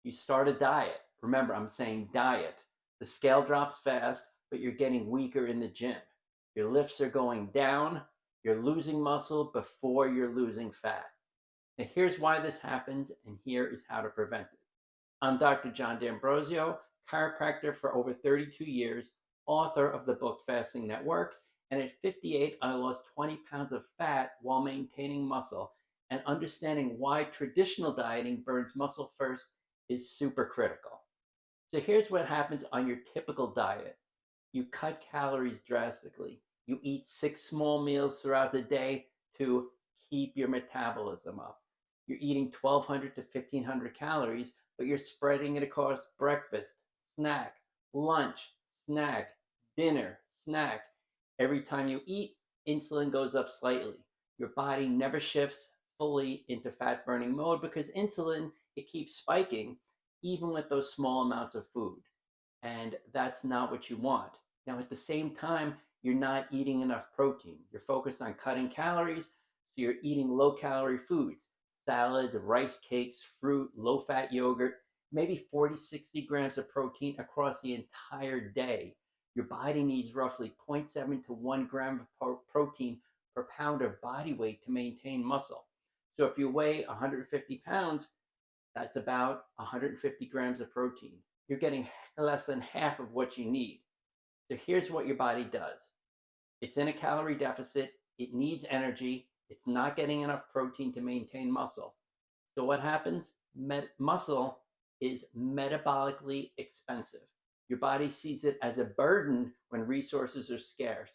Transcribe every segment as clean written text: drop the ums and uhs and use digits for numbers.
You start a diet. Remember, I'm saying diet. The scale drops fast, but you're getting weaker in the gym. Your lifts are going down. You're losing muscle before you're losing fat. Now, here's why this happens, and here is how to prevent it. I'm Dr. John D'Ambrosio, chiropractor for over 32 years, author of the book Fasting That Works, and at 58, I lost 20 pounds of fat while maintaining muscle. And understanding why traditional dieting burns muscle first is super critical. So here's what happens on your typical diet. You cut calories drastically. You eat 6 small meals throughout the day to keep your metabolism up. You're eating 1,200 to 1,500 calories, but you're spreading it across breakfast, snack, lunch, snack, dinner, snack. Every time you eat, insulin goes up slightly. Your body never shifts fully into fat burning mode because insulin, it keeps spiking even with those small amounts of food. And that's not what you want. Now, at the same time, you're not eating enough protein. You're focused on cutting calories, so you're eating low calorie foods, salads, rice cakes, fruit, low fat yogurt, maybe 40, 60 grams of protein across the entire day. Your body needs roughly zero point 0.7 to 1 gram of protein per pound of body weight to maintain muscle. So if you weigh 150 pounds, that's about 150 grams of protein. You're getting less than half of what you need. So here's what your body does. It's in a calorie deficit. It needs energy. It's not getting enough protein to maintain muscle. So what happens? Muscle is metabolically expensive. Your body sees it as a burden when resources are scarce.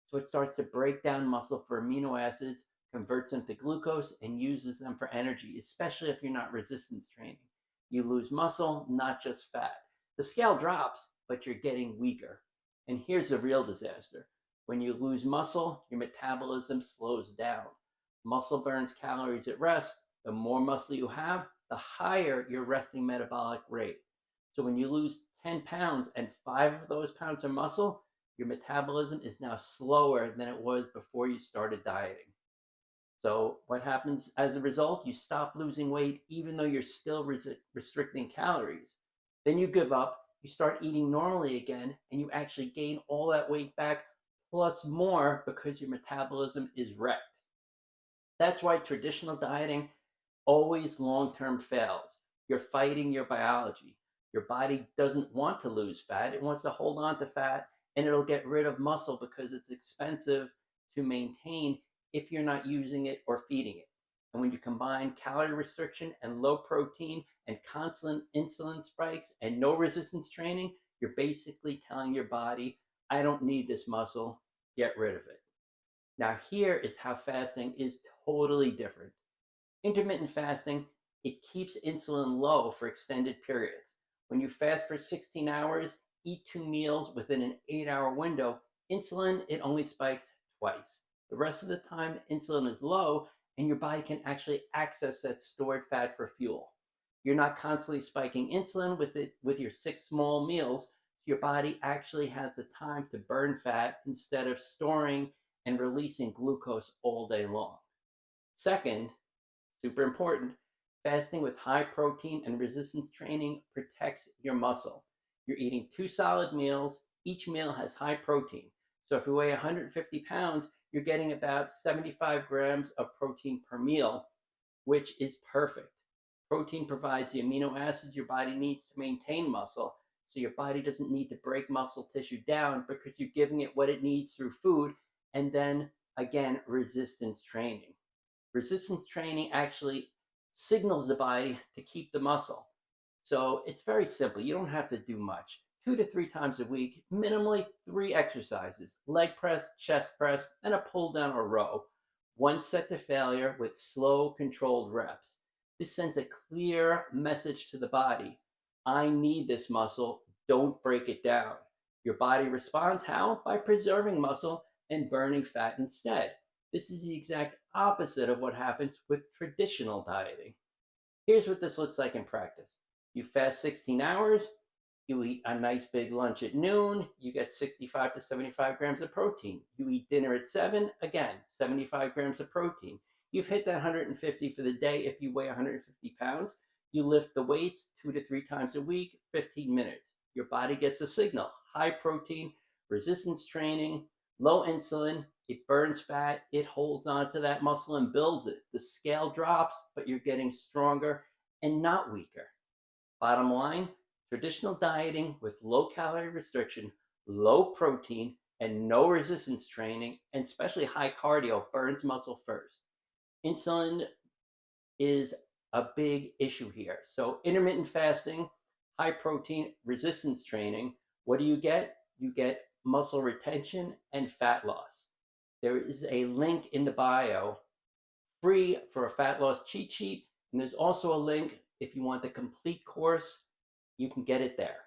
So it starts to break down muscle for amino acids, converts them to glucose, and uses them for energy, especially if you're not resistance training. You lose muscle, not just fat. The scale drops, but you're getting weaker. And here's the real disaster. When you lose muscle, your metabolism slows down. Muscle burns calories at rest. The more muscle you have, the higher your resting metabolic rate. So when you lose 10 pounds and 5 of those pounds are muscle, your metabolism is now slower than it was before you started dieting. So what happens as a result? You stop losing weight even though you're still restricting calories. Then you give up, you start eating normally again, and you actually gain all that weight back plus more because your metabolism is wrecked. That's why traditional dieting always long term fails. You're fighting your biology. Your body doesn't want to lose fat, it wants to hold on to fat, and it'll get rid of muscle because it's expensive to maintain if you're not using it or feeding it. And when you combine calorie restriction and low protein and constant insulin spikes and no resistance training, you're basically telling your body, I don't need this muscle, get rid of it. Now, here is how fasting is totally different. Intermittent fasting, it keeps insulin low for extended periods. When you fast for 16 hours, eat 2 meals within an 8-hour window, insulin, it only spikes twice. The rest of the time, insulin is low, and your body can actually access that stored fat for fuel. You're not constantly spiking insulin with your 6 small meals. So your body actually has the time to burn fat instead of storing and releasing glucose all day long. Second, super important, fasting with high protein and resistance training protects your muscle. You're eating 2 solid meals. Each meal has high protein. So if you weigh 150 pounds, you're getting about 75 grams of protein per meal, which is perfect. Protein provides the amino acids your body needs to maintain muscle. So your body doesn't need to break muscle tissue down because you're giving it what it needs through food and then, again, resistance training. Resistance training actually signals the body to keep the muscle. So it's very simple. You don't have to do much. 2 to 3 times a week, minimally 3 exercises: leg press, chest press, and a pull down or row. One set to failure with slow, controlled reps. This sends a clear message to the body: I need this muscle. Don't break it down. Your body responds how? By preserving muscle and burning fat instead. This is the exact opposite of what happens with traditional dieting. Here's what this looks like in practice. You fast 16 hours, you eat a nice big lunch at noon, you get 65 to 75 grams of protein. You eat dinner at 7, again, 75 grams of protein. You've hit that 150 for the day if you weigh 150 pounds. You lift the weights 2 to 3 times a week, 15 minutes. Your body gets a signal. High protein, resistance training, low insulin, it burns fat, it holds on to that muscle and builds it. The scale drops, but you're getting stronger and not weaker. Bottom line, traditional dieting with low calorie restriction, low protein, and no resistance training, and especially high cardio, burns muscle first. Insulin is a big issue here. So, intermittent fasting, high protein, resistance training, what do you get? You get muscle retention and fat loss. There is a link in the bio free for a fat loss cheat sheet. And there's also a link if you want the complete course, you can get it there.